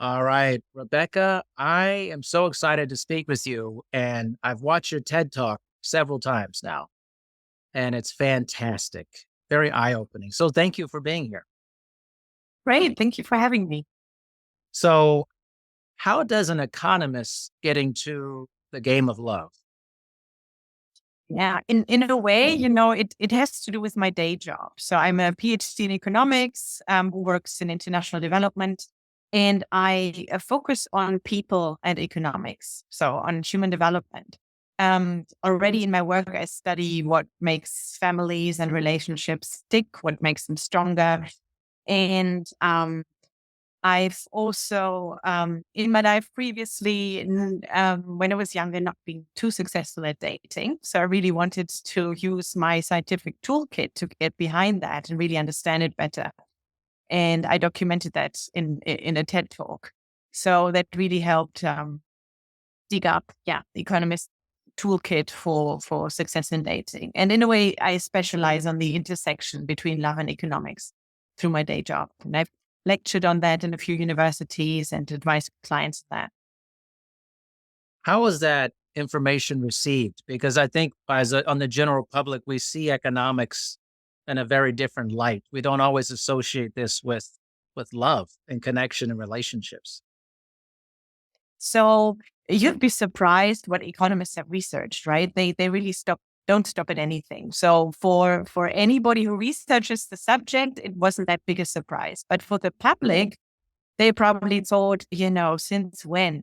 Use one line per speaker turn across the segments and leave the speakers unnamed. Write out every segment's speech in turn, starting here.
All right, Rebekka, I am so excited to speak with you. And I've watched your TED Talk several times now, and it's fantastic, very eye opening. So thank you for being here.
Great. Thank you for having me.
So, how does an economist get into the game of love?
Yeah. In a way, it has to do with my day job. So I'm a PhD in economics, who works in international development. And I focus on people and economics. So on human development. Already in my work, I study what makes families and relationships stick, what makes them stronger. And I've also, in my life previously, when I was younger, not been too successful at dating. So I really wanted to use my scientific toolkit to get behind that and really understand it better. And I documented that in a TED talk. So that really helped dig up, the economist toolkit for success in dating. And in a way, I specialize on the intersection between love and economics through my day job. And I've lectured on that in a few universities and advised clients on that.
How was that information received? Because I think on the general public, we see economics in a very different light. We don't always associate this with love and connection and relationships.
So you'd be surprised what economists have researched, right? They really don't stop at anything. So for anybody who researches the subject, it wasn't that big a surprise. But for the public, they probably thought, since when?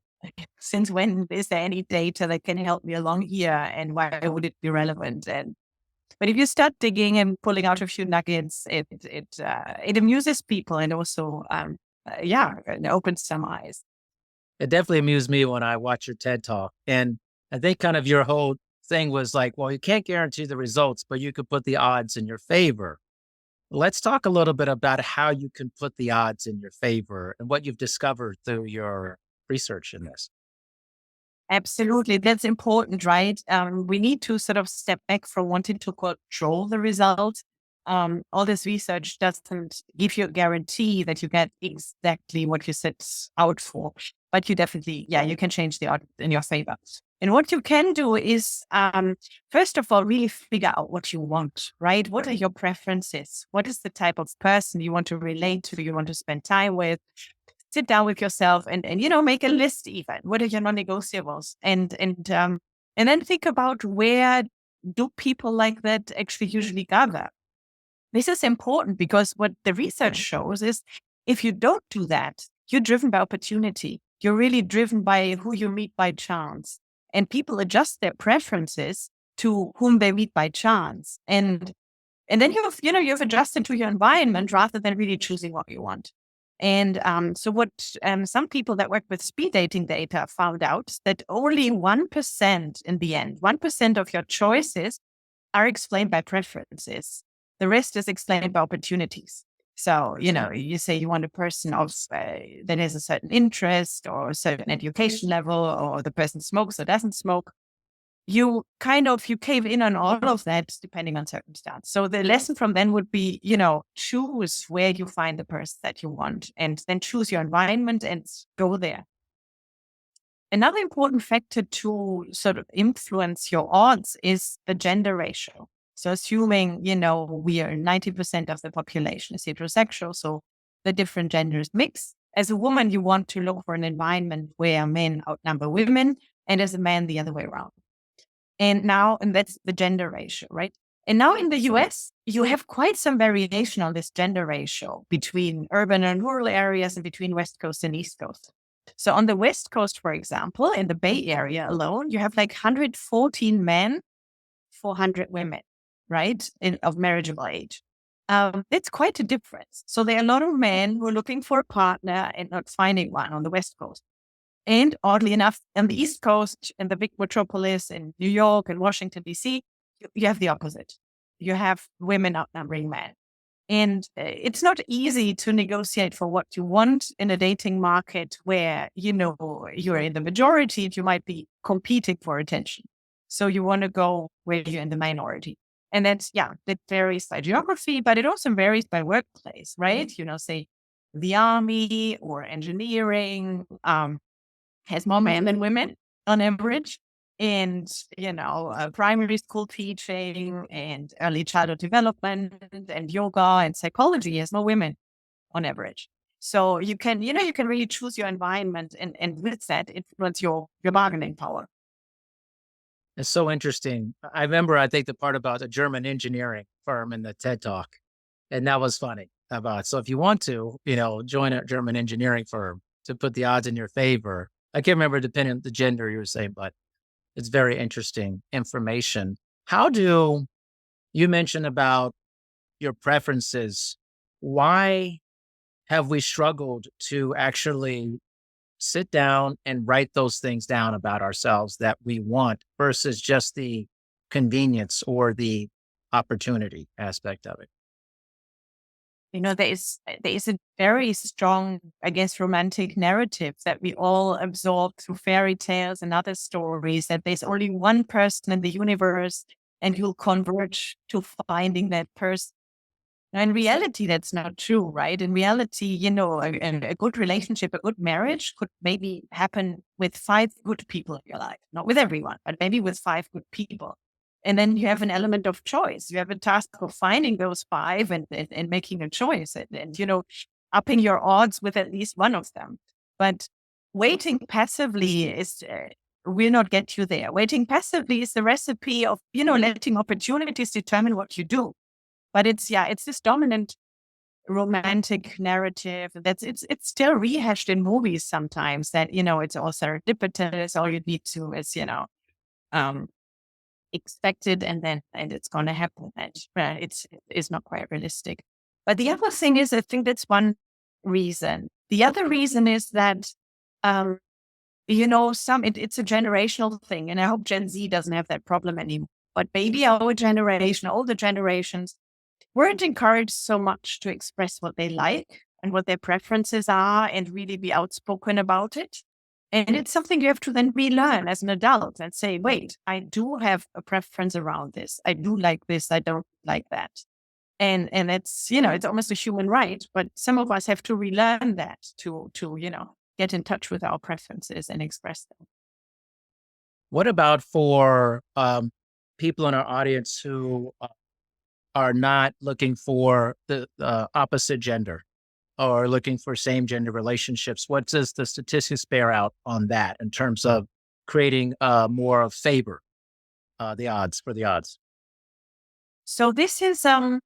Since when is there any data that can help me along here? And why would it be relevant? But if you start digging and pulling out a few nuggets, it amuses people and also, it opens some eyes.
It definitely amused me when I watched your TED Talk. And I think kind of your whole thing was like, well, you can't guarantee the results, but you could put the odds in your favor. Let's talk a little bit about how you can put the odds in your favor and what you've discovered through your research in this.
Absolutely. That's important, right? We need to sort of step back from wanting to control the result. All this research doesn't give you a guarantee that you get exactly what you set out for, but you definitely, you can change the odds in your favor. And what you can do is, first of all, really figure out what you want, right? What are your preferences? What is the type of person you want to relate to, you want to spend time with? Sit down with yourself and make a list even. What are your non-negotiables? And then think about where do people like that actually usually gather. This is important because what the research shows is if you don't do that, you're driven by opportunity. You're really driven by who you meet by chance. And people adjust their preferences to whom they meet by chance. And then you've adjusted to your environment rather than really choosing what you want. And so what some people that work with speed dating data found out that only 1% in the end, 1% of your choices are explained by preferences. The rest is explained by opportunities. So, you say you want a person that has a certain interest or a certain education level, or the person smokes or doesn't smoke. You cave in on all of that depending on circumstance. So the lesson from then would be, choose where you find the person that you want and then choose your environment and go there. Another important factor to sort of influence your odds is the gender ratio. So assuming, we are 90% of the population is heterosexual, so the different genders mix. As a woman, you want to look for an environment where men outnumber women, and as a man, the other way around. And that's the gender ratio, right? And now in the US, you have quite some variation on this gender ratio between urban and rural areas and between West Coast and East Coast. So on the West Coast, for example, in the Bay Area alone, you have like 114 men, 400 women, right? Of marriageable age. It's quite a difference. So there are a lot of men who are looking for a partner and not finding one on the West Coast. And oddly enough, on the East Coast, in the big metropolis in New York and Washington, D.C., you have the opposite. You have women outnumbering men. And it's not easy to negotiate for what you want in a dating market where, you're in the majority and you might be competing for attention. So you want to go where you're in the minority. And that varies by geography, but it also varies by workplace, right? Say the army or engineering has more men than women on average. And, primary school teaching and early childhood development and yoga and psychology has more women on average. So you can really choose your environment and with that influence your bargaining power.
It's so interesting. I remember, I think the part about a German engineering firm in the TED Talk, and that was funny about. So if you want to, join a German engineering firm to put the odds in your favor. I can't remember depending on the gender you were saying, but it's very interesting information. How do you mention about your preferences? Why have we struggled to actually sit down and write those things down about ourselves that we want versus just the convenience or the opportunity aspect of it?
There is a very strong, I guess, romantic narrative that we all absorb through fairy tales and other stories, that there's only one person in the universe and you'll converge to finding that person. Now, in reality, that's not true, right? In reality, a good relationship, a good marriage could maybe happen with five good people in your life, not with everyone, but maybe with five good people. And then you have an element of choice. You have a task of finding those five and making a choice and upping your odds with at least one of them. But waiting passively will not get you there. Waiting passively is the recipe of, letting opportunities determine what you do. But it's this dominant romantic narrative it's still rehashed in movies sometimes that, it's all serendipitous. All you need to is, um, expect it and it's going to happen. And it's not quite realistic. But the other thing is, I think that's one reason. The other reason is that, um, it's a generational thing. And I hope Gen Z doesn't have that problem anymore. But maybe our generation, older generations, weren't encouraged so much to express what they like and what their preferences are and really be outspoken about it. And it's something you have to then relearn as an adult and say, wait, I do have a preference around this. I do like this. I don't like that. And it's almost a human right, but some of us have to relearn that to get in touch with our preferences and express them.
What about for people in our audience who are not looking for the opposite gender or looking for same gender relationships? What does the statistics bear out on that in terms of creating more of favor, the odds for the odds?
So this is the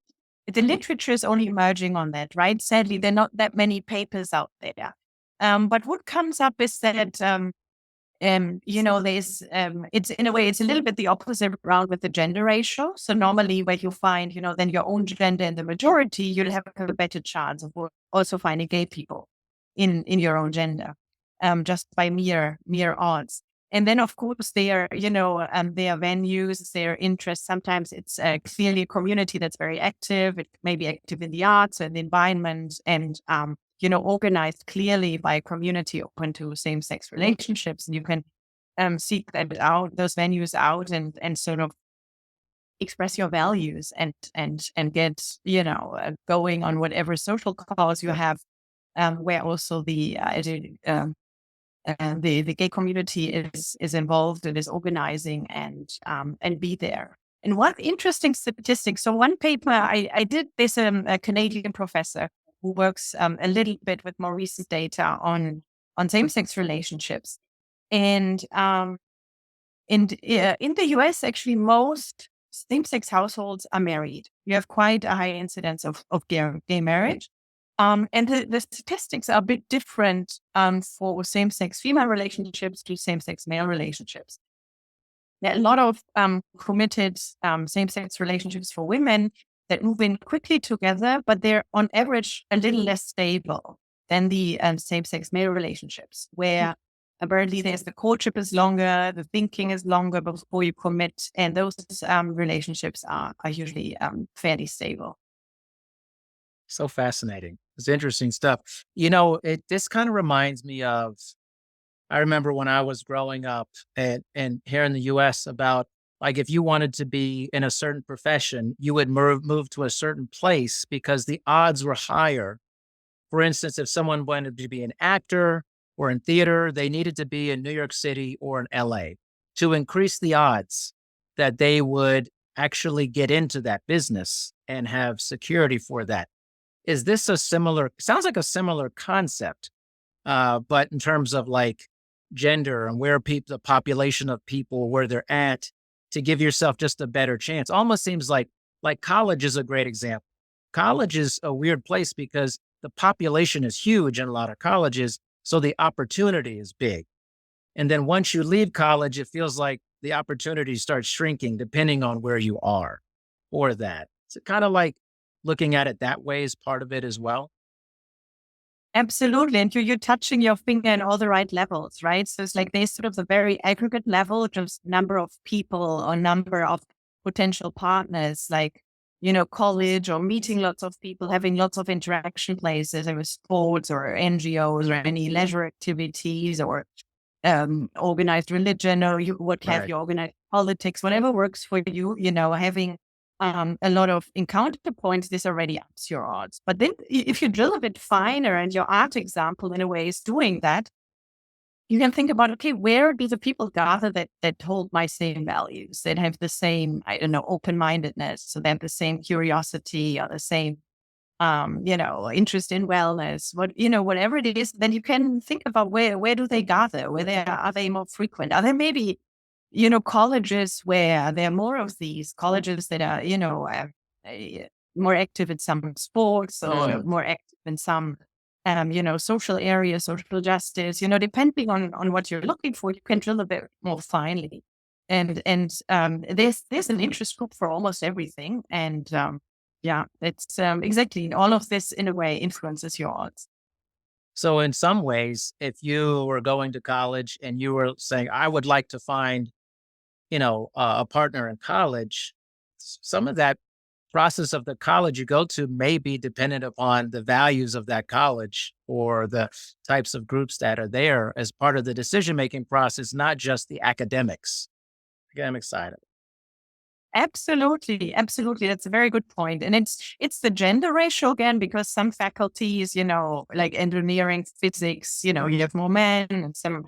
literature is only emerging on that, right? Sadly, there are not that many papers out there. But what comes up is that there's it's in a way it's a little bit the opposite around with the gender ratio. So normally, where you find then your own gender in the majority, you'll have a better chance of also finding gay people in your own gender, just by mere odds. And then, of course, their venues, their interests. Sometimes it's clearly a community that's very active. It may be active in the arts and the environment, and organized clearly by a community open to same-sex relationships. And you can seek that out, those venues out, and sort of express your values and get going on whatever social cause you have, where also the gay community is involved and is organizing and be there. And one interesting statistic. So one paper I did this, a Canadian professor who works a little bit with more recent data on same sex relationships, and in the US, actually, most same sex households are married. You have quite a high incidence of gay marriage. And the statistics are a bit different for same-sex female relationships to same-sex male relationships. There are a lot of committed same-sex relationships for women that move in quickly together, but they're on average a little less stable than the same-sex male relationships, where apparently the courtship is longer, the thinking is longer before you commit, and those relationships are usually fairly stable.
So fascinating. It's interesting stuff. This kind of reminds me of, I remember when I was growing up and here in the US about like if you wanted to be in a certain profession, you would move to a certain place because the odds were higher For instance, if someone wanted to be an actor or in theater, they needed to be in New York City or in LA to increase the odds that they would actually get into that business and have security for that. Is this a similar, sounds like a similar concept, but in terms of like gender and where people, the population of people, where they're at to give yourself just a better chance. Almost seems like college is a great example. College is a weird place because the population is huge in a lot of colleges. So the opportunity is big. And then once you leave college, it feels like the opportunity starts shrinking depending on where you are or that. It's kind of like looking at it that way is part of it as well.
Absolutely. And you're touching your finger in all the right levels, right? So it's like there's sort of the very aggregate level, just number of people or number of potential partners, like, college or meeting lots of people, having lots of interaction places, with sports or NGOs or any leisure activities or organized religion, or you would have
Right.
your organized politics, whatever works for you, having a lot of encounter points, this already ups your odds. But then if you drill a bit finer, and your art example in a way is doing that, you can think about, okay, where do the people gather that hold my same values, that have the same, I don't know, open-mindedness, so they have the same curiosity or the same interest in wellness, whatever it is, then you can think about where do they gather? Are they more frequent? Are there maybe, colleges where there are more of these colleges that are, uh, more active in some sports or
Mm.
more active in some, social areas, social justice, depending on what you're looking for, you can drill a bit more finely. And there's an interest group for almost everything. And yeah, it's exactly all of this in a way influences your odds.
So in some ways, if you were going to college and you were saying, I would like to find, a partner in college, some of that process of the college you go to may be dependent upon the values of that college or the types of groups that are there as part of the decision making process, not just the academic side of it.
Absolutely, absolutely. That's a very good point. And it's the gender ratio again, because some faculties, like engineering, physics, you have more men, and some,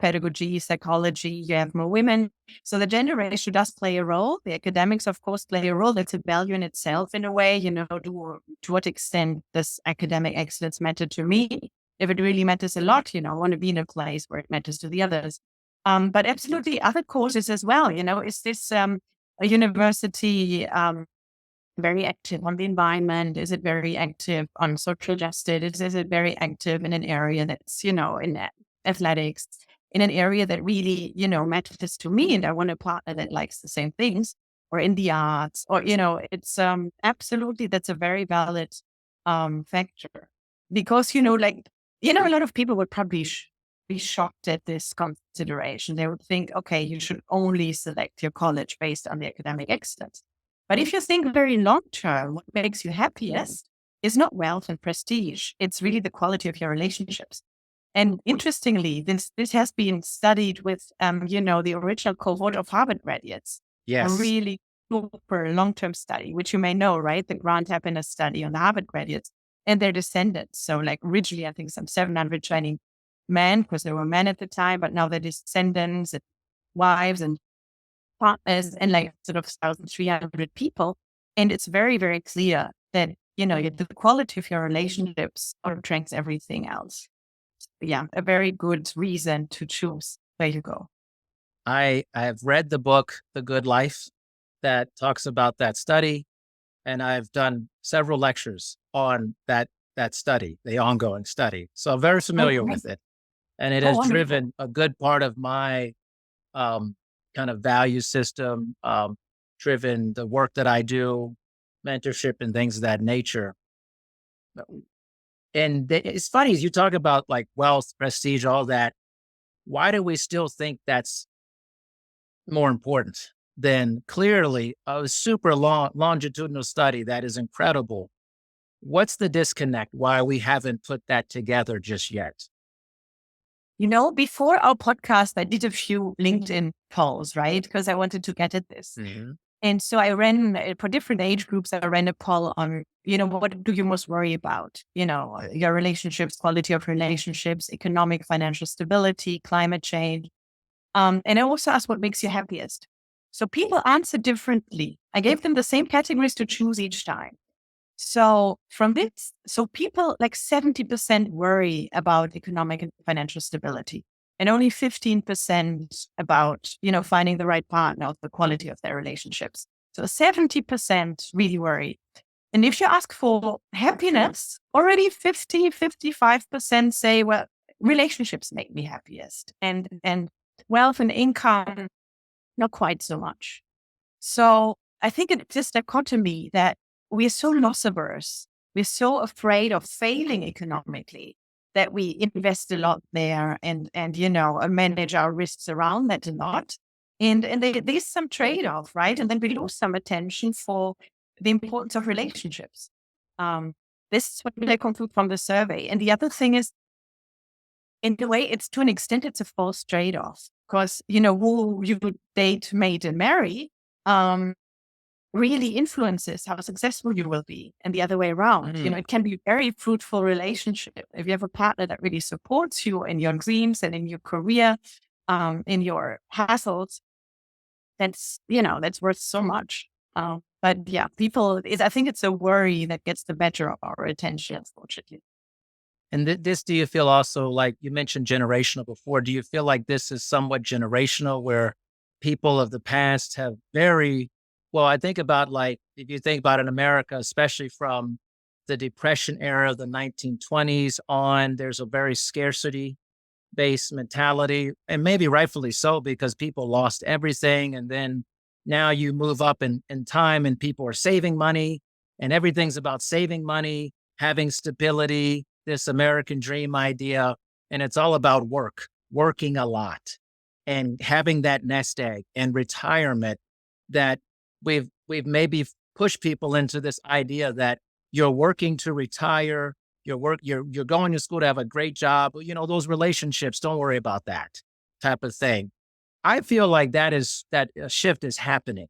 pedagogy, psychology, you have more women. So the gender ratio does play a role. The academics, of course, play a role. That's a value in itself in a way, to what extent does academic excellence matter to me? If it really matters a lot, I want to be in a place where it matters to the others. But absolutely other courses as well. Is this a university very active on the environment? Is it very active on social justice? Is it very active in an area that's, in athletics, in an area that really, matters to me, and I want a partner that likes the same things, or in the arts, or, it's absolutely, that's a very valid factor. Because, a lot of people would probably be shocked at this consideration. They would think, okay, you should only select your college based on the academic excellence. But if you think very long term, what makes you happiest is not wealth and prestige. It's really the quality of your relationships. And interestingly, this has been studied with, the original cohort of Harvard graduates, a
Yes.
really super long-term study, which you may know, right? The Grun happiness study on the Harvard graduates and their descendants. So like originally, I think some 720 men, because there were men at the time, but now they're descendants and wives and partners and like sort of 1,300 people. And it's very, very clear that, the quality of your relationships outranks everything else. Yeah, a very good reason to choose where you go.
I have read the book, The Good Life, that talks about that study. And I've done several lectures on that study, the ongoing study. So I'm very
Oh,
familiar
great.
with it. And it
Oh,
has
wonderful.
driven a good part of my um, kind of value system, driven the work that I do, mentorship and things of that nature. And it's funny as you talk about like wealth, prestige, all that. Why do we still think that's more important than clearly a super long longitudinal study that is incredible? What's the disconnect? Why we haven't put that together just yet?
Before our podcast, I did a few LinkedIn polls, right? Because I wanted to get at this.
Mhm.
And so I ran for different age groups. I ran a poll on, what do you most worry about? Your relationships, quality of relationships, economic, financial stability, climate change. And I also asked what makes you happiest. So people answer differently. I gave them the same categories to choose each time. So from this, so people like 70% worry about economic and financial stability, and only 15% about, finding the right partner or the quality of their relationships. So 70% really worry. And if you ask for happiness, already 55% say, well, relationships make me happiest. And wealth and income, not quite so much. So I think it's this dichotomy that we're so loss averse. We're so afraid of failing economically that we invest a lot there and manage our risks around that a lot. And there's some trade-off, right? And then we lose some attention for the importance of relationships. This is what I conclude from the survey. And the other thing is, in a way, it's to an extent, it's a false trade-off because, who you would date, mate, and marry really influences how successful you will be, and the other way around. It can be a very fruitful relationship if you have a partner that really supports you in your dreams and in your career, in your hassles. That's worth so much. But yeah, I think it's a worry that gets the better of our attention, unfortunately.
And this, do you feel also like you mentioned generational before? Do you feel like this is somewhat generational where people of the past have well, I think about like, if you think about in America, especially from the Depression era, the 1920s on, there's a very scarcity based mentality, and maybe rightfully so, because people lost everything. And then now you move up in time and people are saving money and everything's about saving money, having stability, this American dream idea. And it's all about working a lot and having that nest egg and retirement that we've maybe pushed people into this idea that you're working to retire, you're going to school to have a great job. Those relationships, don't worry about that type of thing. I feel like that shift is happening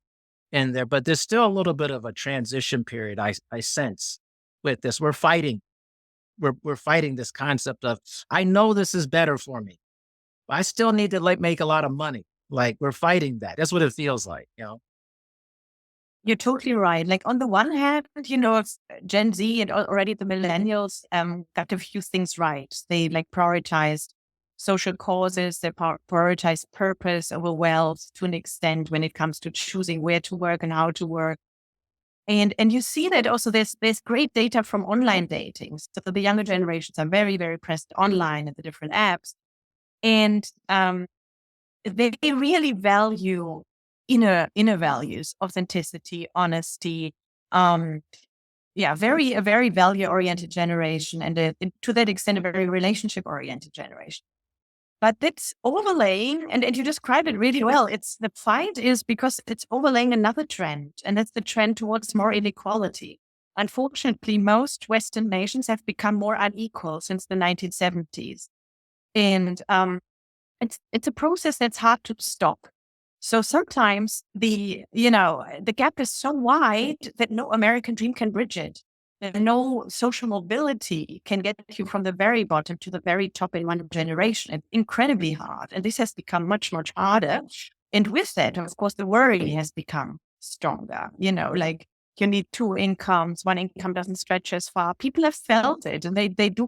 in there, but there's still a little bit of a transition period I sense with this. We're fighting this concept of, I know this is better for me, but I still need to like make a lot of money. Like we're fighting that. That's what it feels like.
You're totally right. Like on the one hand, it's Gen Z and already the millennials got a few things right. They like prioritized social causes. They prioritize purpose over wealth to an extent when it comes to choosing where to work and how to work. And you see that also there's great data from online dating. So the younger generations are very, very present online at the different apps. And they really value inner values, authenticity, honesty. A very value oriented generation, and to that extent, a very relationship oriented generation. But that's overlaying, and you describe it really well. It's the fight is because it's overlaying another trend, and that's the trend towards more inequality. Unfortunately, most Western nations have become more unequal since the 1970s, and it's a process that's hard to stop. So sometimes the gap is so wide that no American dream can bridge it. No social mobility can get you from the very bottom to the very top in one generation. It's incredibly hard. And this has become much, much harder. And with that, of course, the worry has become stronger. Like you need two incomes. One income doesn't stretch as far. People have felt it, and they do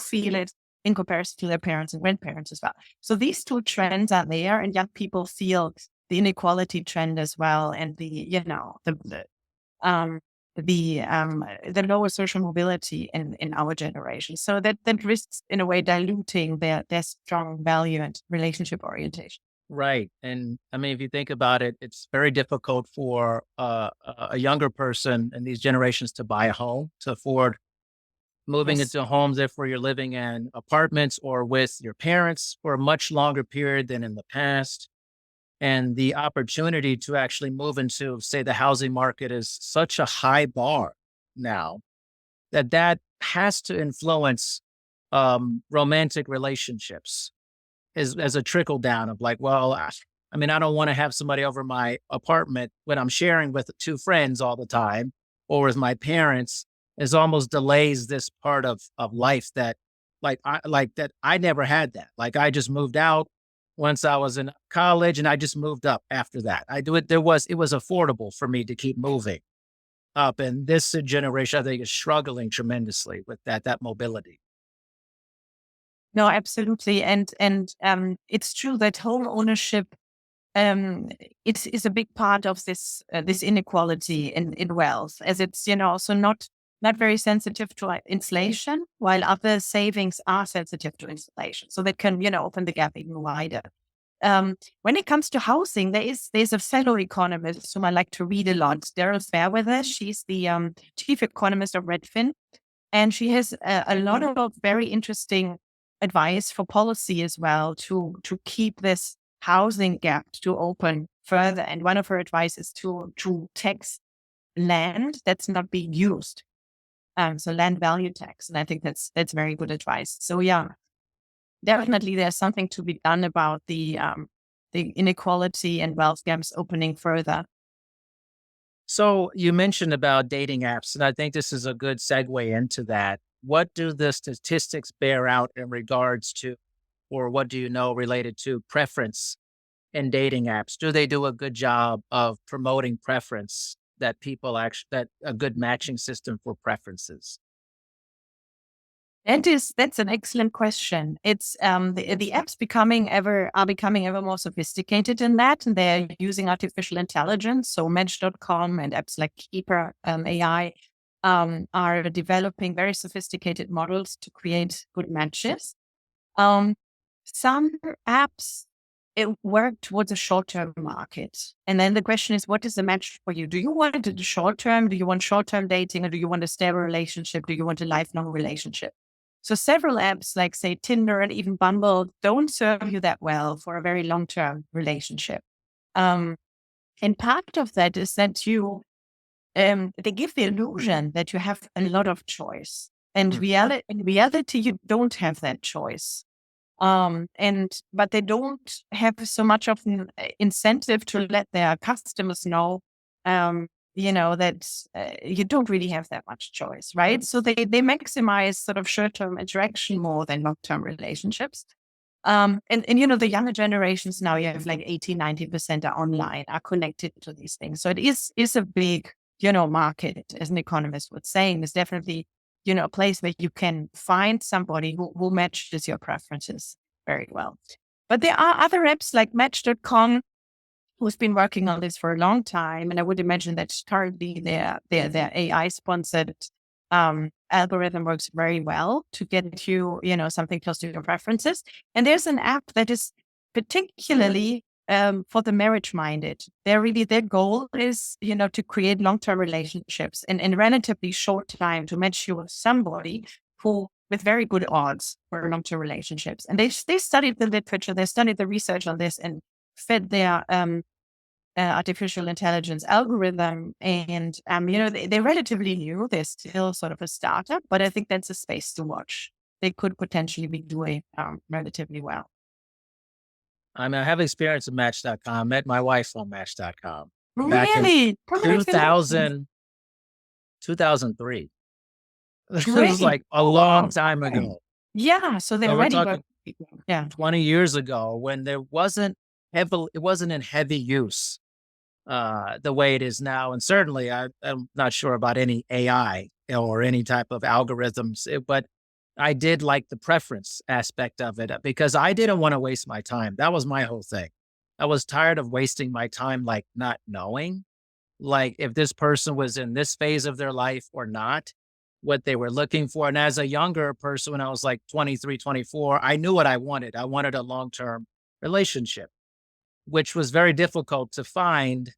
feel it in comparison to their parents and grandparents as well. So these two trends are there, and young people feel the inequality trend as well, and the lower social mobility in our generation. So that risks in a way diluting their strong value and relationship orientation.
Right. And I mean, if you think about it, it's very difficult for a younger person in these generations to buy a home, to afford moving
Yes.
into homes if where you're living in apartments or with your parents for a much longer period than in the past. And the opportunity to actually move into, say, the housing market is such a high bar now that has to influence romantic relationships as a trickle down of like, well, I mean, I don't want to have somebody over my apartment when I'm sharing with two friends all the time or with my parents. Is almost delays this part of life that I never had that. Like I just moved out once I was in college and I just moved up after that. I do it. It was affordable for me to keep moving up. And this generation, I think, is struggling tremendously with that mobility.
No, absolutely. And it's true that home ownership it is a big part of this inequality in wealth, as it's also not very sensitive to inflation, while other savings are sensitive to inflation, so that can open the gap even wider. When it comes to housing, there's a fellow economist whom I like to read a lot, Daryl Fairweather. She's the chief economist of Redfin, and she has a lot of very interesting advice for policy as well to keep this housing gap to open further. And one of her advice is to tax land that's not being used. So land value tax. And I think that's very good advice. So yeah, definitely there's something to be done about the inequality and wealth gaps opening further.
So you mentioned about dating apps, and I think this is a good segue into that. What do the statistics bear out in regards to, or what do you know related to preference in dating apps? Do they do a good job of promoting preference that people actually, that a good matching system for preferences?
That's an excellent question. It's the apps becoming ever more sophisticated in that, and they're using artificial intelligence. So Match.com and apps like Keeper AI are developing very sophisticated models to create good matches. Um, some apps work towards a short-term market, and then the question is, what is the match for you? Do you want it short-term? Do you want short-term dating, or do you want a stable relationship? Do you want a lifelong relationship? So several apps like say Tinder and even Bumble don't serve you that well for a very long-term relationship. Um, and part of that is that they give the illusion that you have a lot of choice. And
Mm.
in reality, you don't have that choice. But they don't have so much of an incentive to let their customers know, that you don't really have that much choice, right? So they maximize sort of short-term interaction more than long-term relationships. And the younger generations now, you have like 80-90% are online, are connected to these things. So it is a big, market, as an economist would say. And it's definitely a place where you can find somebody who matches your preferences very well. But there are other apps like Match.com who's been working on this for a long time. And I would imagine that currently their AI sponsored algorithm works very well to get you, something close to your preferences. And there's an app that is particularly for the marriage minded. Their goal is, to create long-term relationships in relatively short time to match you with somebody who with very good odds for long-term relationships. And they studied the literature, they studied the research on this and fed their artificial intelligence algorithm. And, they're relatively new. They're still sort of a startup, but I think that's a space to watch. They could potentially be doing relatively well.
I mean, I have experience with Match.com. Met my wife on Match.com back in
Really? Congratulations.
2000, 2003. This was
Great.
like a long time ago.
Yeah. So they're
So we're
ready, but
talking
yeah.
20 years ago when it wasn't in heavy use the way it is now. And certainly I'm not sure about any AI or any type of algorithms, but I did like the preference aspect of it because I didn't want to waste my time. That was my whole thing. I was tired of wasting my time, like not knowing, like if this person was in this phase of their life or not, what they were looking for. And as a younger person, when I was like 23, 24, I knew what I wanted. I wanted a long term relationship, which was very difficult to find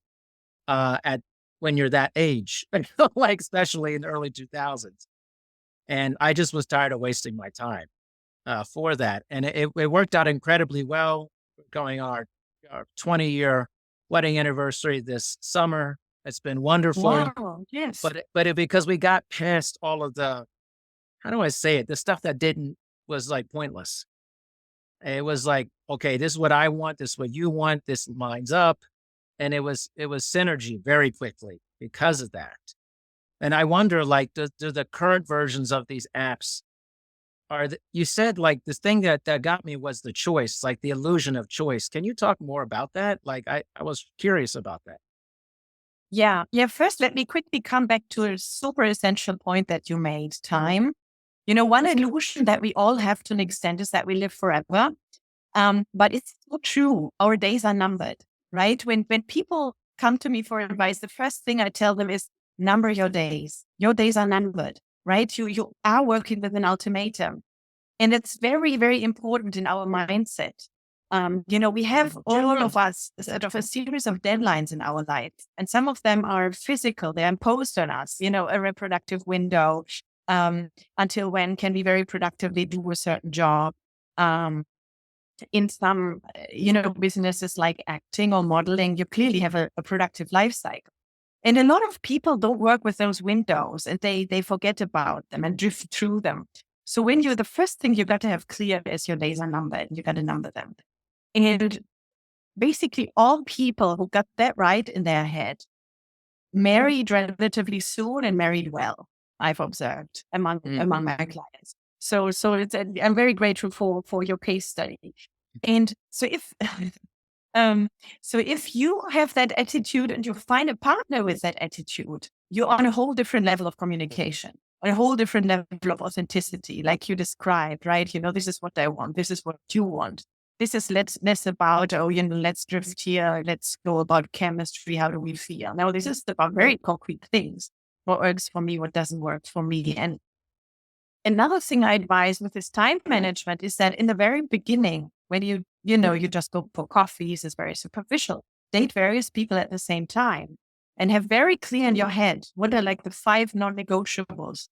at when you're that age, like especially in the early 2000s. And I just was tired of wasting my time for that. And it worked out incredibly well. We're going on our 20-year wedding anniversary this summer. It's been wonderful.
Wow. Yes.
But because we got past all of the, how do I say it? The stuff that didn't was like pointless. It was like, okay, this is what I want, this is what you want, this lines up. And it was synergy very quickly because of that. And I wonder, like, do the current versions of these apps you said like this thing that got me was the choice, like the illusion of choice. Can you talk more about that? Like I was curious about that.
Yeah. Yeah. First, let me quickly come back to a super essential point that you made, time. One illusion that we all have to an extent is that we live forever. But it's not true. Our days are numbered, right? When people come to me for advice, the first thing I tell them is number your days. Your days are numbered, right? You are working with an ultimatum. And it's very, very important in our mindset. We have all of us sort of a series of deadlines in our life, and some of them are physical. They're imposed on us, a reproductive window. Until when can we very productively do a certain job? In some, businesses like acting or modeling, you clearly have a productive life cycle. And a lot of people don't work with those windows, and they forget about them and drift through them. So the first thing you got to have clear is your days are numbered. You got to number them. And basically all people who got that right in their head married relatively soon and married well, I've observed among my clients. So I'm very grateful for your case study. And so if so if you have that attitude and you find a partner with that attitude, you're on a whole different level of communication, on a whole different level of authenticity, like you described, right? This is what I want. This is what you want. This is less about, let's drift here. Let's go about chemistry. How do we feel? Now, this is about very concrete things. What works for me, what doesn't work for me. And another thing I advise with this time management is that in the very beginning, when you just go for coffees, it's very superficial. Date various people at the same time and have very clear in your head what are like the 5 non-negotiables.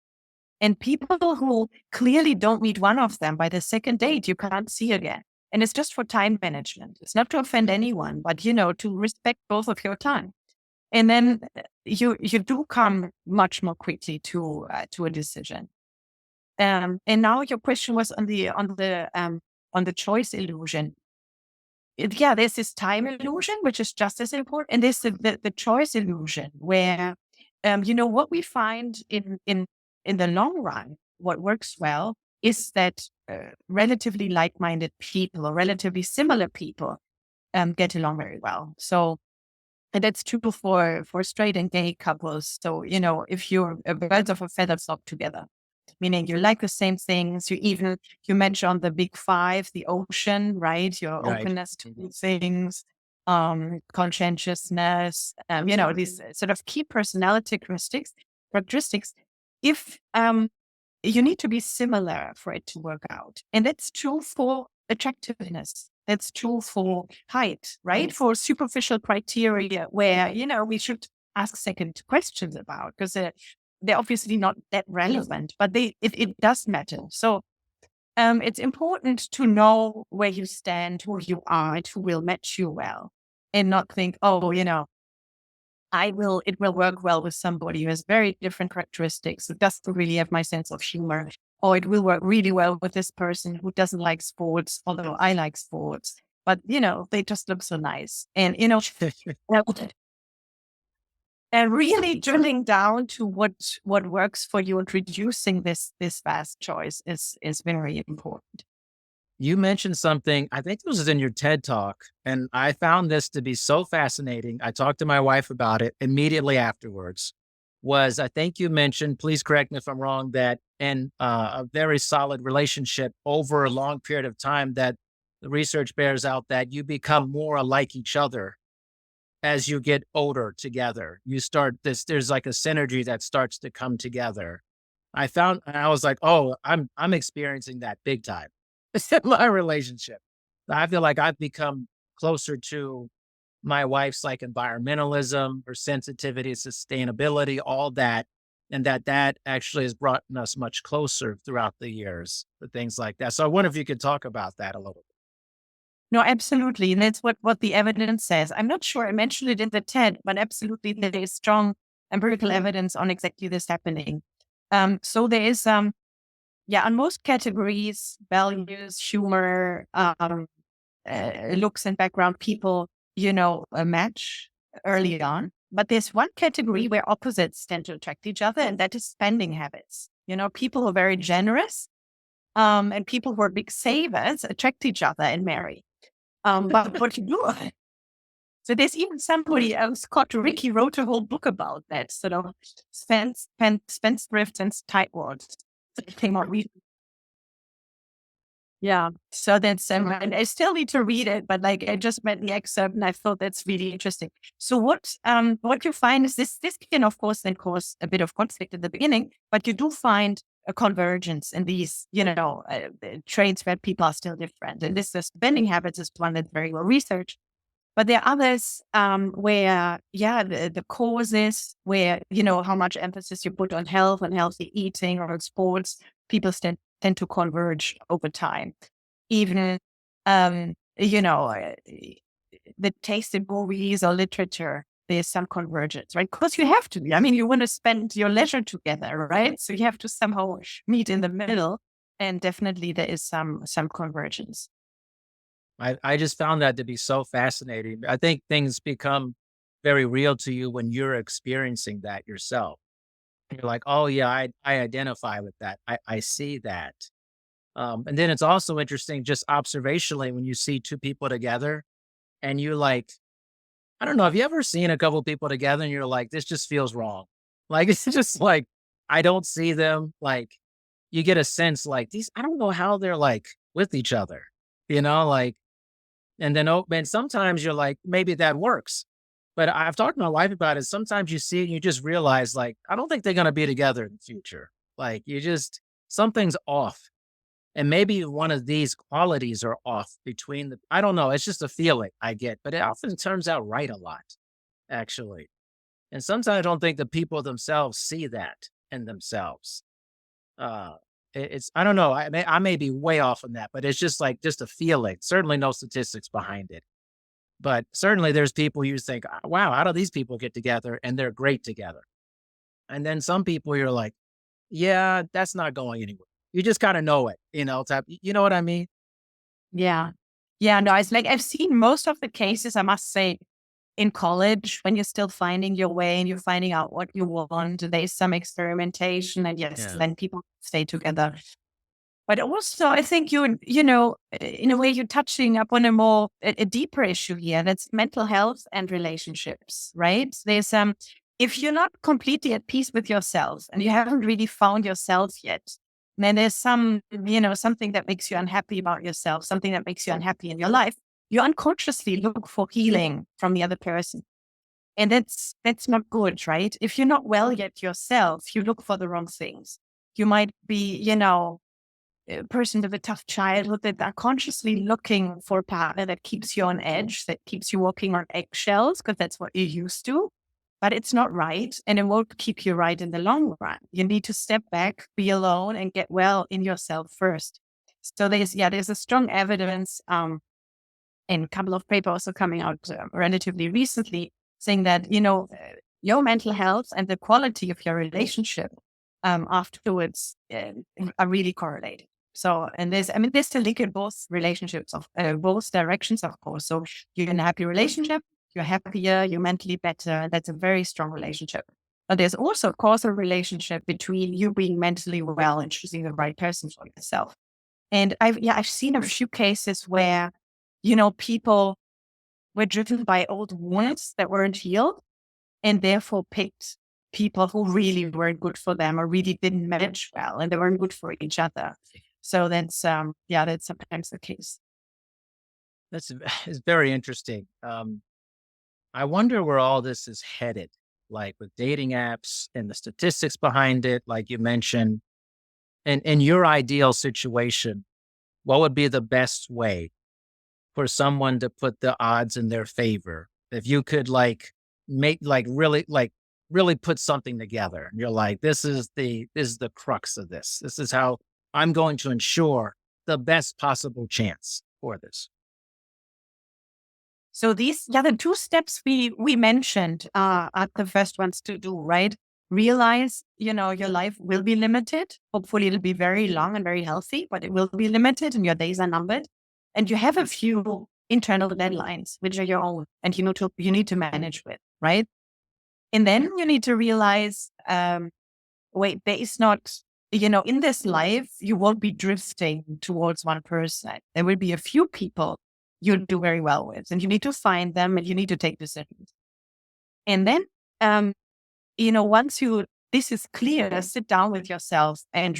And people who clearly don't meet one of them by the second date, you can't see again. And it's just for time management. It's not to offend anyone, but to respect both of your time. And then you do come much more quickly to a decision. And now your question was on the choice illusion. There's this time illusion, which is just as important, and there's the choice illusion, where what we find in the long run, what works well is that relatively like-minded people or relatively similar people get along very well. So. And that's true for straight and gay couples. So, if you're birds of a feather flock together, meaning you like the same things, you mentioned the big 5, the ocean, right? Your
Right.
openness to things, conscientiousness, these sort of key personality characteristics. If you need to be similar for it to work out. And that's true for attractiveness. That's true for height, right? For superficial criteria where, we should ask second questions about, because they're obviously not that relevant, but it does matter. So it's important to know where you stand, who you are, and who will match you well, and not think, it will work well with somebody who has very different characteristics, who doesn't really have my sense of humor, or it will work really well with this person who doesn't like sports, although I like sports, but they just look so nice. And, and really drilling down to what works for you and reducing this vast choice is very important.
You mentioned something, I think this was in your TED talk, and I found this to be so fascinating. I talked to my wife about it immediately afterwards. I think you mentioned, please correct me if I'm wrong, that in a very solid relationship over a long period of time, that the research bears out that you become more alike each other as you get older together. There's like a synergy that starts to come together. And I was like, oh, I'm experiencing that big time in my relationship. I feel like I've become closer to my wife's like environmentalism, her sensitivity, sustainability, all that. And that actually has brought us much closer throughout the years for things like that. So I wonder if you could talk about that a little bit.
No, absolutely. And that's what the evidence says. I'm not sure I mentioned it in the TED, but absolutely there is strong empirical evidence on exactly this happening. So there is, on most categories, values, humor, looks and background, people, match early on. But there's one category where opposites tend to attract each other, and that is spending habits. People who are very generous, and people who are big savers attract each other and marry. But what you do, so there's even somebody, Scott Rickey wrote a whole book about that, sort of spendthrifts and tightwads. Something more Yeah. So that's, and I still need to read it, but like I just read the excerpt and I thought that's really interesting. So what you find is this can of course then cause a bit of conflict at the beginning, but you do find a convergence in these, traits where people are still different. And the spending habits is one that's very well researched. But there are others where, the causes where, how much emphasis you put on health and healthy eating or on sports, people tend to converge over time. Even, the taste in movies or literature, there's some convergence, right? Because you have to. I mean, you want to spend your leisure together, right? So you have to somehow meet in the middle. And definitely there is some convergence.
I just found that to be so fascinating. I think things become very real to you when you're experiencing that yourself. You're like, oh yeah, I identify with that. I see that. And then it's also interesting just observationally when you see two people together and you like, I don't know, have you ever seen a couple people together and you're like, this just feels wrong? Like it's just like I don't see them. Like you get a sense like these, I don't know how they're like with each other, like and then, oh, man, sometimes you're like, maybe that works. But I've talked to my wife about it. Sometimes you see it and you just realize, like, I don't think they're going to be together in the future. Like, something's off. And maybe one of these qualities are off I don't know. It's just a feeling I get, but it often turns out right a lot, actually. And sometimes I don't think the people themselves see that in themselves. Uh, I don't know. I may be way off on that, but it's just like just a feeling. Certainly no statistics behind it, but certainly there's people you think, wow, how do these people get together and they're great together? And then some people you're like, yeah, that's not going anywhere. You just kind of know it, type. You know what I mean?
Yeah. Yeah. No, it's like I've seen most of the cases, I must say, in college when you're still finding your way and you're finding out what you want. There's some experimentation, and yes,
Yeah.
then people stay together. But also, I think in a way, you're touching upon a deeper issue here. That's mental health and relationships, right? There's if you're not completely at peace with yourself and you haven't really found yourself yet, then there's something that makes you unhappy about yourself, something that makes you unhappy in your life. You unconsciously look for healing from the other person. And that's not good, right? If you're not well yet yourself, you look for the wrong things. You might be, a person with a tough childhood that are consciously looking for a partner that keeps you on edge, that keeps you walking on eggshells, because that's what you're used to. But it's not right, and it won't keep you right in the long run. You need to step back, be alone, and get well in yourself first. So there's a strong evidence in a couple of papers also coming out relatively recently saying that, your mental health and the quality of your relationship afterwards are really correlated. So, and there's a link in both relationships of both directions, of course. So you're in a happy relationship, you're happier, you're mentally better. That's a very strong relationship. But there's also, of course, a relationship between you being mentally well and choosing the right person for yourself. And I've seen a few cases where, people were driven by old wounds that weren't healed and therefore picked people who really weren't good for them or really didn't match well and they weren't good for each other. So that's sometimes the case.
That's it's very interesting. I wonder where all this is headed, like with dating apps and the statistics behind it, like you mentioned. And in your ideal situation, what would be the best way for someone to put the odds in their favor? If you could really put something together and you're like, this is the crux of this. This is how I'm going to ensure the best possible chance for this.
So the two steps we mentioned are the first ones to do, right? realize, your life will be limited. Hopefully it'll be very long and very healthy, but it will be limited and your days are numbered. And you have a few internal deadlines, which are your own, and you need to manage with, right? And then you need to realize, wait, there is not, in this life, you won't be drifting towards one person. There will be a few people you do very well with, and you need to find them and you need to take decisions. And then, once this is clear, sit down with yourself and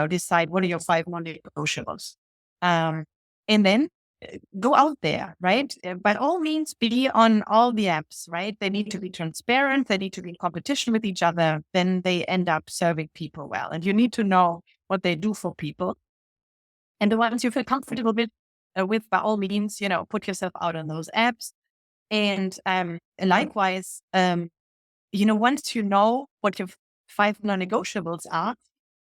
decide what are your 5 non-negotiables. And then go out there, right? By all means, be on all the apps, right? They need to be transparent. They need to be in competition with each other. Then they end up serving people well. And you need to know what they do for people. And the ones you feel comfortable with, by all means, put yourself out on those apps. And likewise, once you know what your 5 non-negotiables are,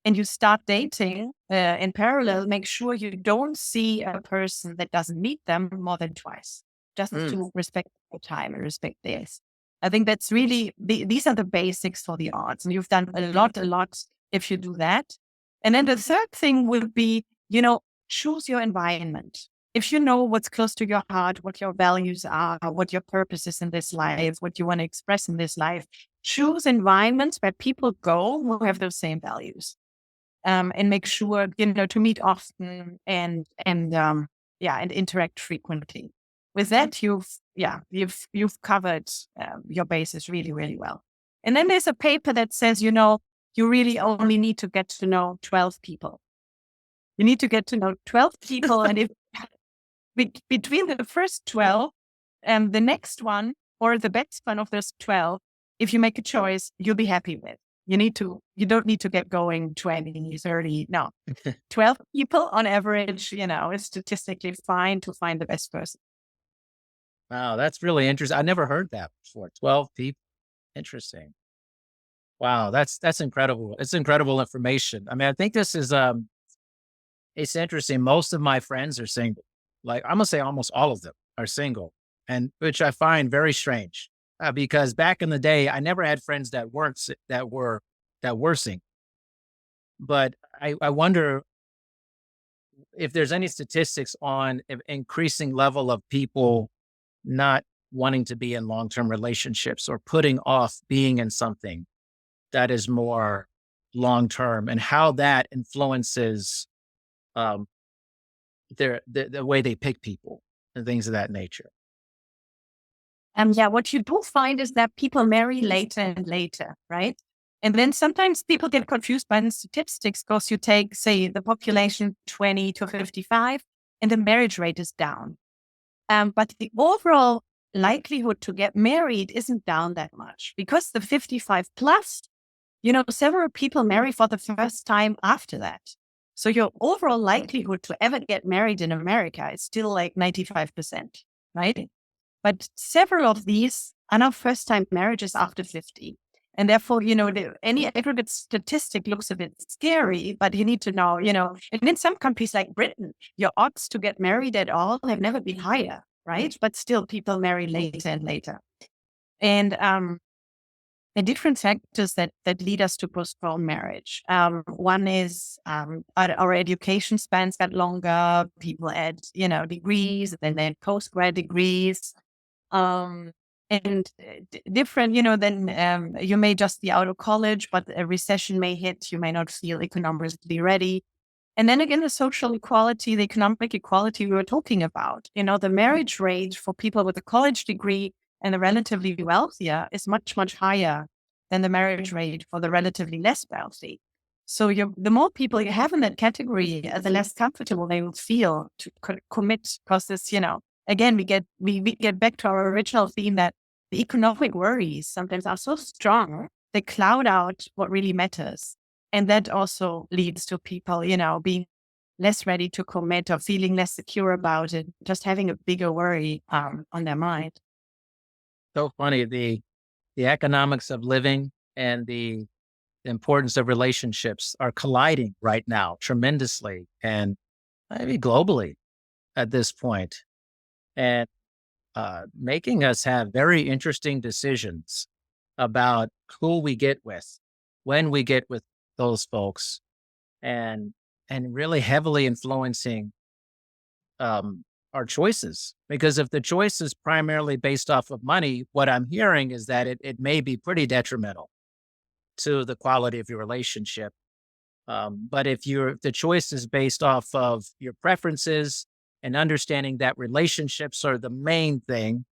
and you start dating in parallel, make sure you don't see a person that doesn't meet them more than twice, just to respect their time and respect theirs. I think that's really, these are the basics for the arts. And you've done a lot if you do that. And then the third thing would be, choose your environment. If you know what's close to your heart, what your values are, what your purpose is in this life, what you want to express in this life, choose environments where people go who have those same values. And make sure, to meet often and interact frequently. With that, you've covered your bases really, really well. And then there's a paper that says, you really only need to get to know 12 people. You need to get to know 12 people. And if between the first 12 and the next one, or the best one of those 12, if you make a choice, you'll be happy with. You don't need to get going 20, 30, no. 12 people on average, is statistically fine to find the best person.
Wow, that's really interesting. I never heard that before. 12 people. Interesting. Wow, that's incredible. It's incredible information. I mean, I think this is it's interesting. Most of my friends are single. Like, I'm gonna say almost all of them are single, and which I find very strange. Because back in the day, I never had friends that weren't that were single. But I wonder if there's any statistics on increasing level of people not wanting to be in long-term relationships or putting off being in something that is more long-term, and how that influences um, the way they pick people and things of that nature.
What you do find is that people marry later and later, right? And then sometimes people get confused by the statistics because you take, say, the population 20 to 55, and the marriage rate is down. But the overall likelihood to get married isn't down that much, because the 55 plus, several people marry for the first time after that. So your overall likelihood to ever get married in America is still like 95%, right? But several of these are now first-time marriages after 50. And therefore, any aggregate statistic looks a bit scary, but you need to know, and in some countries like Britain, your odds to get married at all have never been higher, right? But still people marry later and later. And the different factors that lead us to postpone marriage. One is our education spans got longer, people add, degrees, then they add postgrad degrees. And different, then you may just be out of college, but a recession may hit. You may not feel economically ready. And then again, the social equality, the economic equality we were talking about, the marriage rate for people with a college degree and the relatively wealthier is much, much higher than the marriage rate for the relatively less wealthy. So the more people you have in that category, the less comfortable they will feel to commit, because this, again, we get back to our original theme that the economic worries sometimes are so strong, they cloud out what really matters. And that also leads to people, being less ready to commit or feeling less secure about it, just having a bigger worry on their mind.
So funny, the economics of living and the importance of relationships are colliding right now tremendously, and maybe globally at this point, and making us have very interesting decisions about who we get with, when we get with those folks, and really heavily influencing um, our choices. Because if the choice is primarily based off of money, what I'm hearing is that it may be pretty detrimental to the quality of your relationship. But if the choice is based off of your preferences and understanding that relationships are the main thing,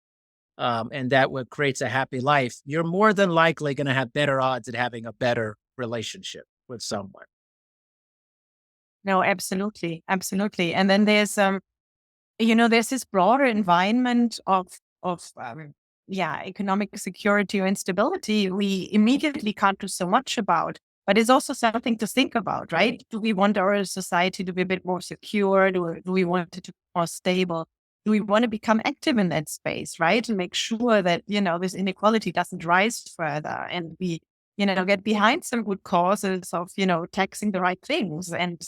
and that what creates a happy life, you're more than likely going to have better odds at having a better relationship with someone.
No, absolutely, absolutely. And then there's there's this broader environment of economic security or instability we immediately can't do so much about. But it's also something to think about, right? Do we want our society to be a bit more secure? Do we want it to be more stable? Do we want to become active in that space, right? And make sure that, this inequality doesn't rise further and we, get behind some good causes of, taxing the right things and,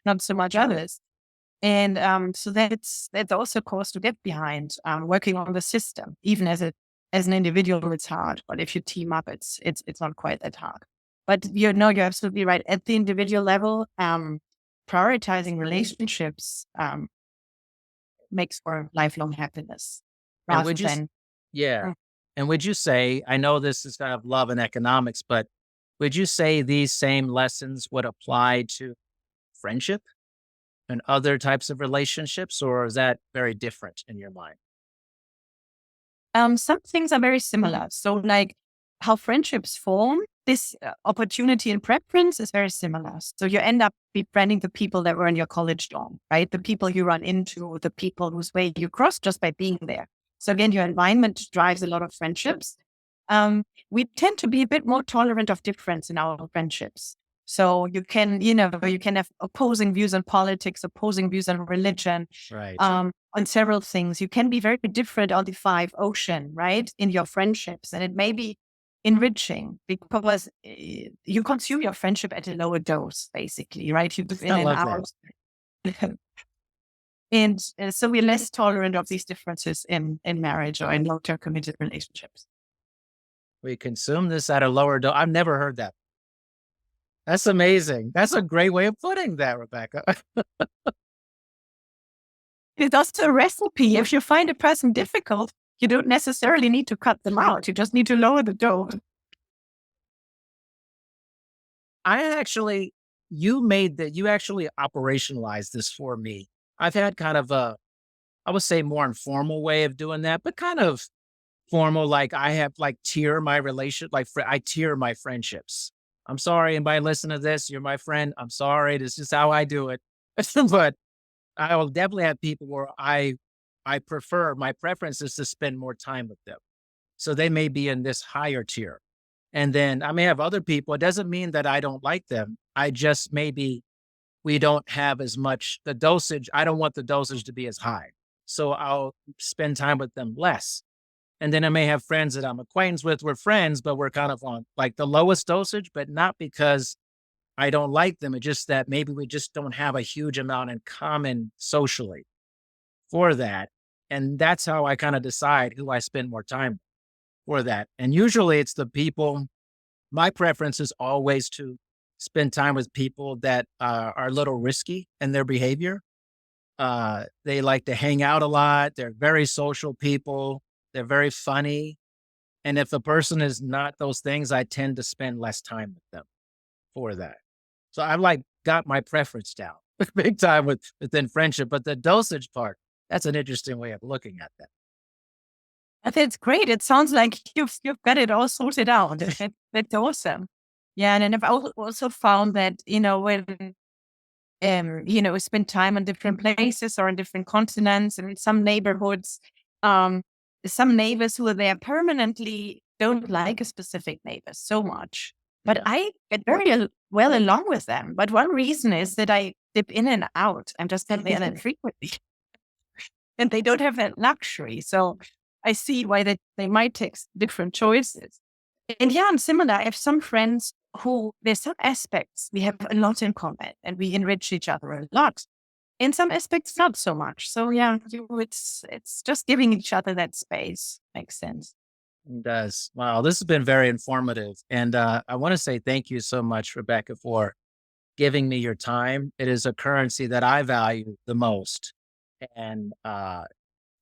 not so much others. And so that's also a cause to get behind. Working on the system, even as an individual, it's hard. But if you team up, it's not quite that hard. But you're absolutely right. At the individual level, prioritizing relationships makes for lifelong happiness
And
rather than.
yeah. And would you say, I know this is kind of love and economics, but would you say these same lessons would apply to friendship and other types of relationships, or is that very different in your mind?
Some things are very similar. So, like how friendships form, this opportunity and preference is very similar. So, you end up befriending the people that were in your college dorm, right? The people you run into, the people whose way you cross just by being there. So, again, your environment drives a lot of friendships. We tend to be a bit more tolerant of difference in our friendships. So you can have opposing views on politics, opposing views on religion,
Right.
On several things. You can be very different on the five ocean, right? In your friendships. And it may be enriching because you consume your friendship at a lower dose, basically, right? You give in
I
and
love that.
out. And so we're less tolerant of these differences in marriage or in long-term committed relationships.
We consume this at a lower dose. I've never heard that. That's amazing. That's a great way of putting that, Rebekka.
It's also a recipe. If you find a person difficult, you don't necessarily need to cut them out. You just need to lower the dose.
You actually operationalized this for me. I've had kind of I would say more informal way of doing that, but kind of formal. Like I have like tier my relation, like I tier my friendships. I'm sorry, anybody listen to this, you're my friend. I'm sorry, this is how I do it. But I will definitely have people where I prefer my preference is to spend more time with them. So they may be in this higher tier. And then I may have other people. It doesn't mean that I don't like them. I just maybe we don't have as much the dosage. I don't want the dosage to be as high. So I'll spend time with them less. And then I may have friends that I'm acquainted with. We're friends, but we're kind of on like the lowest dosage, but not because I don't like them. It's just that maybe we just don't have a huge amount in common socially for that. And that's how I kind of decide who I spend more time for that. And usually it's the people, my preference is always to spend time with people that are a little risky in their behavior. They like to hang out a lot. They're very social people. They're very funny. And if a person is not those things, I tend to spend less time with them for that. So I've like got my preference down big time within friendship. But the dosage part, that's an interesting way of looking at that.
That's great. It sounds like you've got it all sorted out. That's awesome. Yeah, and then I've also found that when spend time on different places or on different continents and in some neighborhoods, um, some neighbors who are there permanently don't like a specific neighbor so much, but
Yeah.
I get very well along with them. But one reason is that I dip in and out. I'm just not there that frequently, and they don't have that luxury. So I see why they might take different choices. And yeah, I'm similar. I have some friends who there's some aspects we have a lot in common and we enrich each other a lot. In some aspects, not so much. So yeah, it's just giving each other that space makes sense.
It does. Wow, this has been very informative. And I want to say thank you so much, Rebecca, for giving me your time. It is a currency that I value the most. And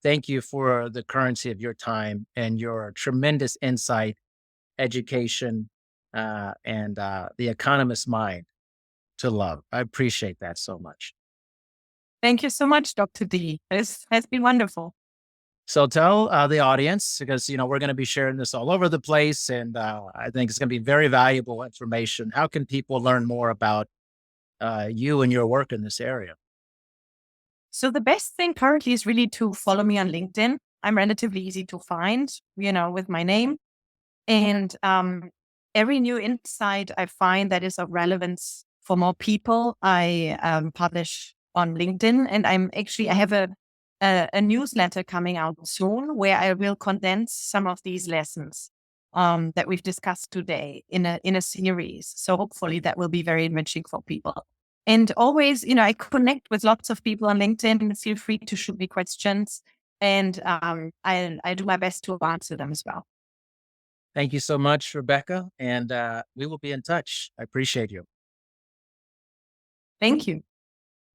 thank you for the currency of your time and your tremendous insight, education, and the economist mind to love. I appreciate that so much.
Thank you so much, Dr. D. This has been wonderful.
So tell the audience, because we're going to be sharing this all over the place, and I think it's going to be very valuable information. How can people learn more about you and your work in this area?
So the best thing currently is really to follow me on LinkedIn. I'm relatively easy to find, with my name. And every new insight I find that is of relevance for more people, I publish on LinkedIn. And I have a newsletter coming out soon where I will condense some of these lessons that we've discussed today in a series. So hopefully that will be very enriching for people. And always, I connect with lots of people on LinkedIn. Feel free to shoot me questions, and I do my best to answer them as well.
Thank you so much, Rebecca, and we will be in touch. I appreciate you.
Thank you.